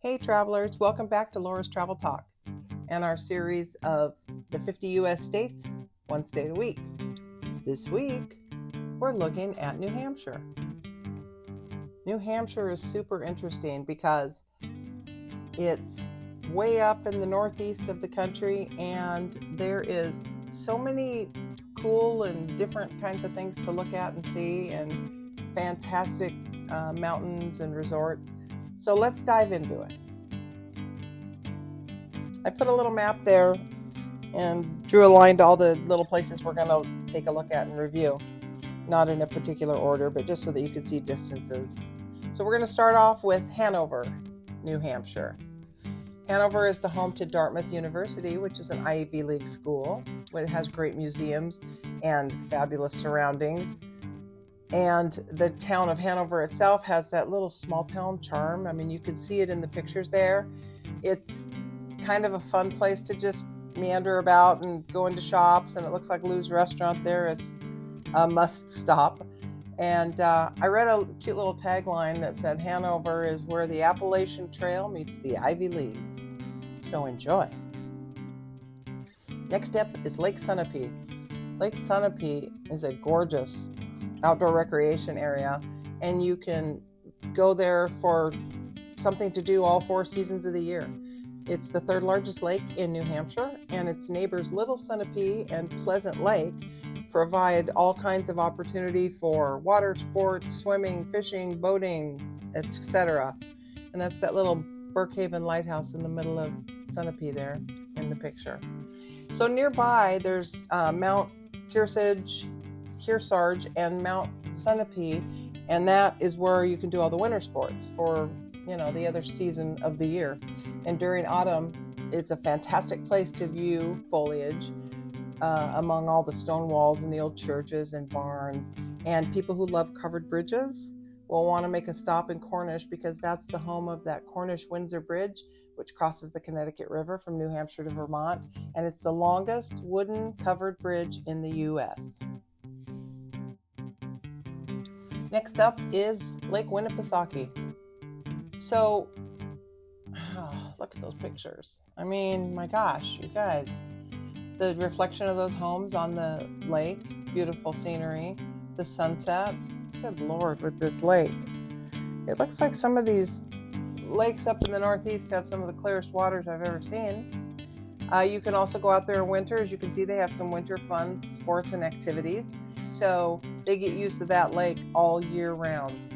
Hey travelers, welcome back to Laura's Travel Talk and our series of the 50 U.S. states, one state a week. This week, we're looking at New Hampshire. New Hampshire is super interesting because it's way up in the northeast of the country and there is so many cool and different kinds of things to look at and see, and fantastic mountains and resorts. So let's dive into it. I put a little map there and drew a line to all the little places we're going to take a look at and review. Not in a particular order, but just so that you can see distances. So we're going to start off with Hanover, New Hampshire. Hanover is the home to Dartmouth University, which is an Ivy League school. It has great museums and fabulous surroundings. And the town of Hanover itself has that little small town charm. I mean, you can see it in the pictures there. It's kind of a fun place to just meander about and go into shops, and it looks like Lou's restaurant there is a must stop. And I read a cute little tagline that said, Hanover is where the Appalachian Trail meets the Ivy League. So enjoy. Next up is Lake Sunapee. Lake Sunapee is a gorgeous outdoor recreation area, and you can go there for something to do all 4 seasons of the year. It's the 3rd largest lake in New Hampshire, and its neighbors Little Sunapee and Pleasant Lake provide all kinds of opportunity for water sports, swimming, fishing, boating, etc. And that's that little Burkhaven lighthouse in the middle of Sunapee there in the picture. So nearby there's Mount Kearsarge and Mount Sunapee, and that is where you can do all the winter sports for the other season of the year. And during autumn, it's a fantastic place to view foliage among all the stone walls and the old churches and barns. And people who love covered bridges will want to make a stop in Cornish, because that's the home of that Cornish-Windsor Bridge, which crosses the Connecticut River from New Hampshire to Vermont. And it's the longest wooden covered bridge in the U.S. Next up is Lake Winnipesaukee. So, look at those pictures. I mean, my gosh, you guys. The reflection of those homes on the lake, beautiful scenery, the sunset. Good Lord, with this lake. It looks like some of these lakes up in the northeast have some of the clearest waters I've ever seen. You can also go out there in winter. As you can see, they have some winter fun sports and activities. So they get used to that lake all year round.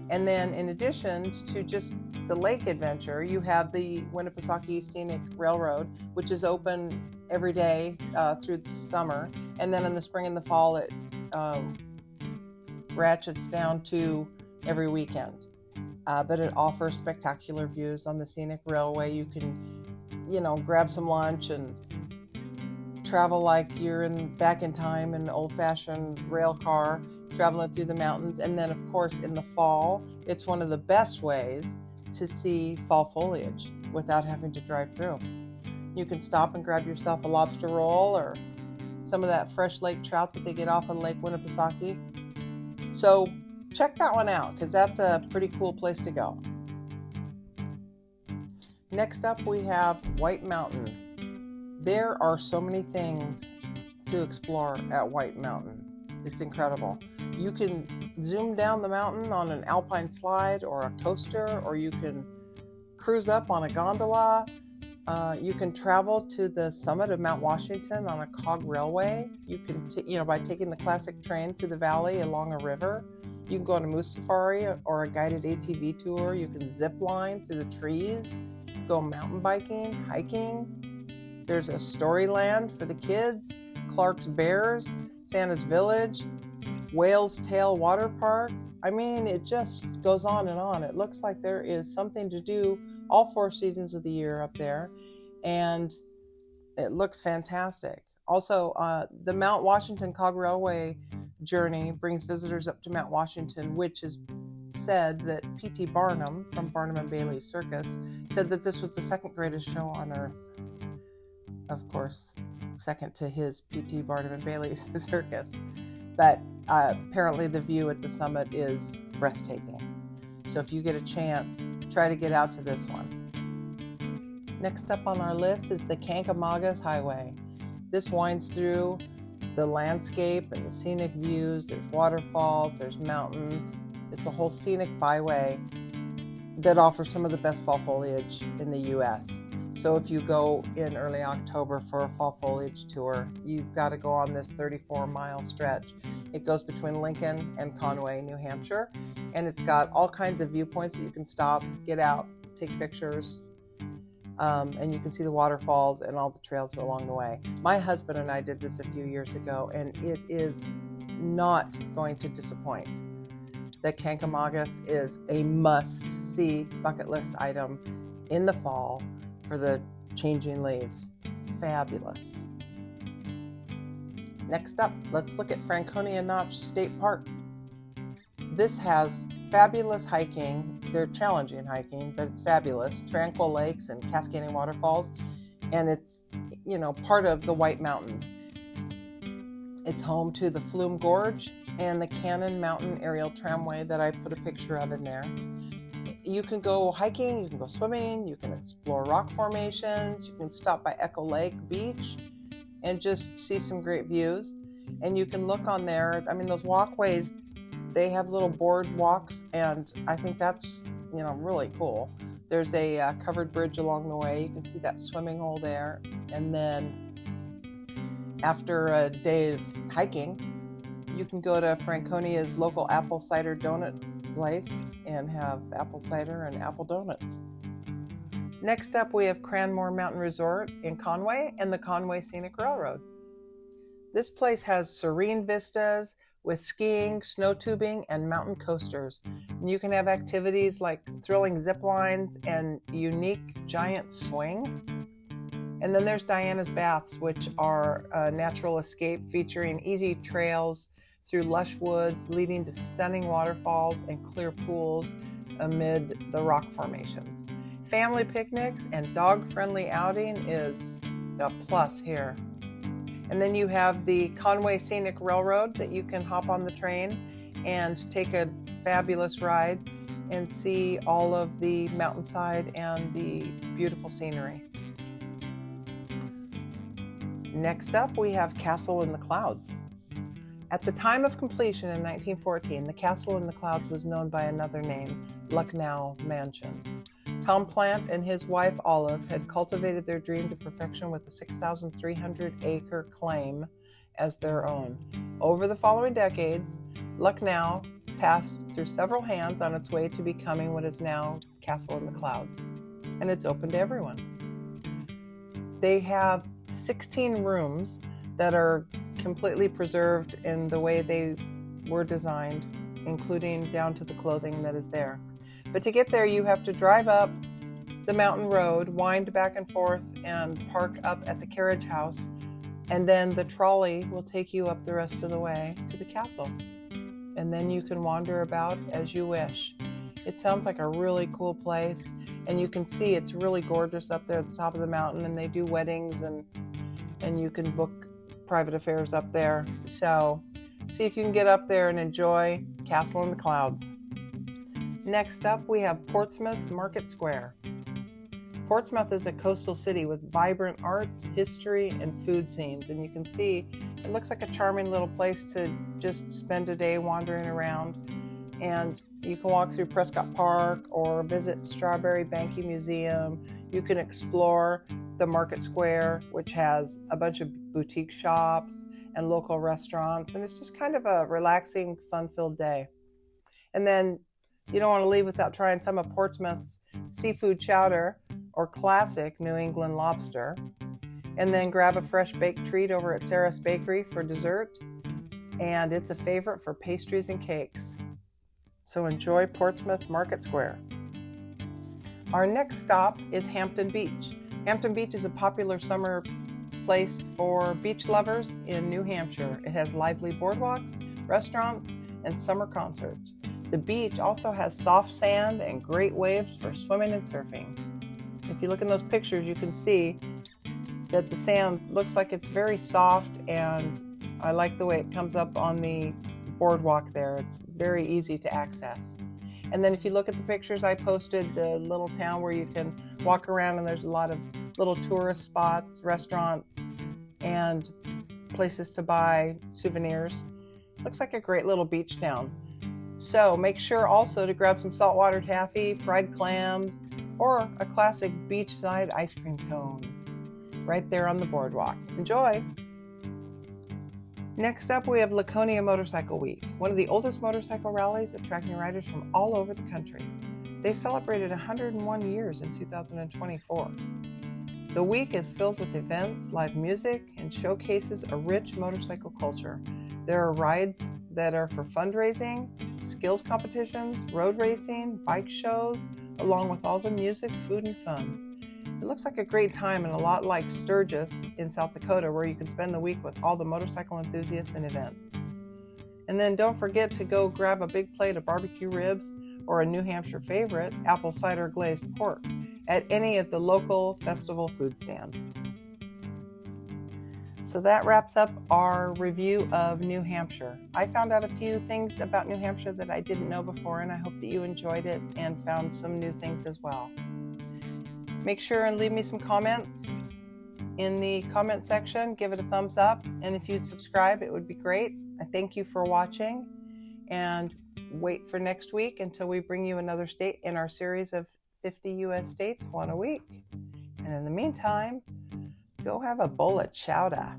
And then in addition to just the lake adventure, you have the Winnipesaukee Scenic Railroad, which is open every day through the summer. And then in the spring and the fall, it ratchets down to every weekend. But it offers spectacular views on the scenic railway. You can, grab some lunch and travel like you're back in time in an old-fashioned rail car, traveling through the mountains. And then, of course, in the fall, it's one of the best ways to see fall foliage without having to drive through. You can stop and grab yourself a lobster roll or some of that fresh lake trout that they get off of Lake Winnipesaukee. So check that one out, because that's a pretty cool place to go. Next up, we have White Mountain. There are so many things to explore at White Mountain. It's incredible. You can zoom down the mountain on an alpine slide or a coaster, or you can cruise up on a gondola. You can travel to the summit of Mount Washington on a cog railway. You can, by taking the classic train through the valley along a river. You can go on a moose safari or a guided ATV tour. You can zip line through the trees, go mountain biking, hiking. There's a Storyland for the kids, Clark's Bears, Santa's Village, Whale's Tail Water Park. I mean, it just goes on and on. It looks like there is something to do all 4 seasons of the year up there, and it looks fantastic. Also, the Mount Washington Cog Railway journey brings visitors up to Mount Washington, which is said that P.T. Barnum from Barnum and Bailey's Circus said that this was the 2nd greatest show on earth. Of course, second to his P.T. Barnum and Bailey's Circus. But apparently the view at the summit is breathtaking. So if you get a chance, try to get out to this one. Next up on our list is the Kankamagas Highway. This winds through the landscape and the scenic views. There's waterfalls, there's mountains. It's a whole scenic byway that offers some of the best fall foliage in the U.S. So if you go in early October for a fall foliage tour, you've got to go on this 34-mile stretch. It goes between Lincoln and Conway, New Hampshire, and it's got all kinds of viewpoints that you can stop, get out, take pictures, and you can see the waterfalls and all the trails along the way. My husband and I did this a few years ago, and it is not going to disappoint. The Kankamagas is a must-see bucket list item in the fall for the changing leaves. Fabulous. Next up, let's look at Franconia Notch State Park. This has fabulous hiking. They're challenging hiking, but it's fabulous. Tranquil lakes and cascading waterfalls, and it's, part of the White Mountains. It's home to the Flume Gorge and the Cannon Mountain Aerial Tramway that I put a picture of in there. You can go hiking, you can go swimming, you can explore rock formations, you can stop by Echo Lake Beach and just see some great views. And you can look on there, those walkways, they have little board walks, and I think that's, really cool. There's a covered bridge along the way. You can see that swimming hole there. And then after a day of hiking, you can go to Franconia's local apple cider donut place and have apple cider and apple donuts. Next up, we have Cranmore Mountain Resort in Conway and the Conway Scenic Railroad. This place has serene vistas with skiing, snow tubing, and mountain coasters. And you can have activities like thrilling zip lines and unique giant swing. And then there's Diana's Baths, which are a natural escape featuring easy trails through lush woods leading to stunning waterfalls and clear pools amid the rock formations. Family picnics and dog-friendly outing is a plus here. And then you have the Conway Scenic Railroad that you can hop on the train and take a fabulous ride and see all of the mountainside and the beautiful scenery. Next up, we have Castle in the Clouds. At the time of completion in 1914, the Castle in the Clouds was known by another name, Lucknow Mansion. Tom Plant and his wife Olive had cultivated their dream to perfection with a 6,300-acre claim as their own. Over the following decades, Lucknow passed through several hands on its way to becoming what is now Castle in the Clouds, and it's open to everyone. They have 16 rooms that are completely preserved in the way they were designed, including down to the clothing that is there. But to get there, you have to drive up the mountain road, wind back and forth, and park up at the carriage house, and then the trolley will take you up the rest of the way to the castle. And then you can wander about as you wish. It sounds like a really cool place, and you can see it's really gorgeous up there at the top of the mountain, and they do weddings, and you can book private affairs up there. So see if you can get up there and enjoy Castle in the Clouds. Next up, we have Portsmouth Market Square. Portsmouth is a coastal city with vibrant arts, history, and food scenes. And you can see it looks like a charming little place to just spend a day wandering around. And you can walk through Prescott Park or visit Strawberry Banky Museum. You can explore the Market Square, which has a bunch of boutique shops and local restaurants. And it's just kind of a relaxing, fun-filled day. And then you don't want to leave without trying some of Portsmouth's seafood chowder or classic New England lobster. And then grab a fresh baked treat over at Sarah's Bakery for dessert. And it's a favorite for pastries and cakes. So enjoy Portsmouth Market Square. Our next stop is Hampton Beach. Hampton Beach is a popular summer place for beach lovers in New Hampshire. It has lively boardwalks, restaurants, and summer concerts. The beach also has soft sand and great waves for swimming and surfing. If you look in those pictures, you can see that the sand looks like it's very soft, and I like the way it comes up on the boardwalk there. It's very easy to access. And then if you look at the pictures, I posted the little town where you can walk around, and there's a lot of little tourist spots, restaurants, and places to buy souvenirs. Looks like a great little beach town. So make sure also to grab some saltwater taffy, fried clams, or a classic beachside ice cream cone right there on the boardwalk. Enjoy! Next up, we have Laconia Motorcycle Week, one of the oldest motorcycle rallies attracting riders from all over the country. They celebrated 101 years in 2024. The week is filled with events, live music, and showcases a rich motorcycle culture. There are rides that are for fundraising, skills competitions, road racing, bike shows, along with all the music, food, and fun. It looks like a great time, and a lot like Sturgis in South Dakota, where you can spend the week with all the motorcycle enthusiasts and events. And then don't forget to go grab a big plate of barbecue ribs or a New Hampshire favorite, apple cider glazed pork, at any of the local festival food stands. So that wraps up our review of New Hampshire. I found out a few things about New Hampshire that I didn't know before, and I hope that you enjoyed it and found some new things as well. Make sure and leave me some comments in the comment section. Give it a thumbs up, and if you'd subscribe, it would be great. I thank you for watching, and wait for next week until we bring you another state in our series of 50 U.S. states, one a week. And in the meantime, go have a bowl of chowder.